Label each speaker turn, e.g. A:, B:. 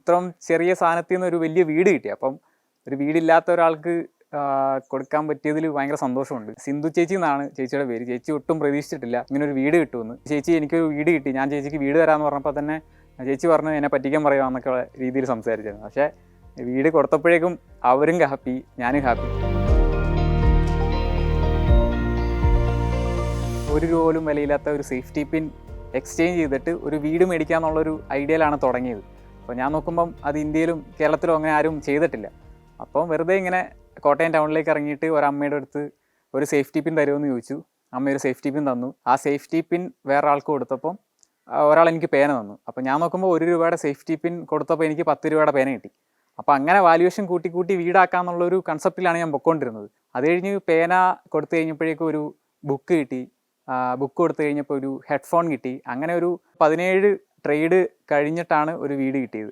A: ഇത്രയും ചെറിയ സാധനത്തിൽ നിന്ന് ഒരു വലിയ വീട് കിട്ടി. അപ്പം ഒരു വീടില്ലാത്ത ഒരാൾക്ക് കൊടുക്കാൻ പറ്റിയതിൽ ഭയങ്കര സന്തോഷമുണ്ട്. സിന്ധു ചേച്ചി എന്നാണ് ചേച്ചിയുടെ പേര്. ചേച്ചി ഒട്ടും പ്രതീക്ഷിച്ചിട്ടില്ല ഇങ്ങനെ ഒരു വീട് കിട്ടുമെന്ന്. ചേച്ചി എനിക്കൊരു വീട് കിട്ടി, ഞാൻ ചേച്ചിക്ക് വീട് തരാമെന്ന് പറഞ്ഞപ്പോൾ തന്നെ ചേച്ചി പറഞ്ഞു എന്നെ പറ്റിക്കാൻ പറയുക രീതിയിൽ സംസാരിച്ചിരുന്നു. പക്ഷേ വീട് കൊടുത്തപ്പോഴേക്കും അവരും ഹാപ്പി, ഞാനും ഹാപ്പി. ഒരു രൂപ പോലും വിലയില്ലാത്ത ഒരു സേഫ്റ്റി പിൻ എക്സ്ചേഞ്ച് ചെയ്തിട്ട് ഒരു വീട് മേടിക്കാമെന്നുള്ളൊരു ഐഡിയയിലാണ് തുടങ്ങിയത്. അപ്പോൾ ഞാൻ നോക്കുമ്പം അത് ഇന്ത്യയിലും കേരളത്തിലും അങ്ങനെ ആരും ചെയ്തിട്ടില്ല. അപ്പം വെറുതെ ഇങ്ങനെ കോട്ടയം ടൗണിലേക്ക് ഇറങ്ങിയിട്ട് ഒരമ്മയുടെ അടുത്ത് ഒരു സേഫ്റ്റി പിൻ തരുമെന്ന് ചോദിച്ചു. അമ്മ ഒരു സേഫ്റ്റി പിൻ തന്നു. ആ സേഫ്റ്റി പിൻ വേറെ ആൾക്ക് കൊടുത്തപ്പം ഒരാൾ എനിക്ക് പേന തന്നു. അപ്പോൾ ഞാൻ നോക്കുമ്പോൾ 1 രൂപയുടെ സേഫ്റ്റി പിൻ കൊടുത്തപ്പോൾ എനിക്ക് 10 രൂപയുടെ പേന കിട്ടി. അപ്പോൾ അങ്ങനെ വാല്യുവേഷൻ കൂട്ടി വീടാക്കാമെന്നുള്ളൊരു കൺസെപ്റ്റിലാണ് ഞാൻ പൊയ്ക്കൊണ്ടിരുന്നത്. അത് കഴിഞ്ഞ് പേന കൊടുത്തു കഴിഞ്ഞപ്പോഴേക്കും ഒരു ബുക്ക് കിട്ടി. ബുക്ക് കൊടുത്തു കഴിഞ്ഞപ്പോൾ ഒരു ഹെഡ്ഫോൺ കിട്ടി. അങ്ങനെ ഒരു 17 ട്രേഡ് കഴിഞ്ഞിട്ടാണ് ഒരു വീട് കിട്ടിയത്.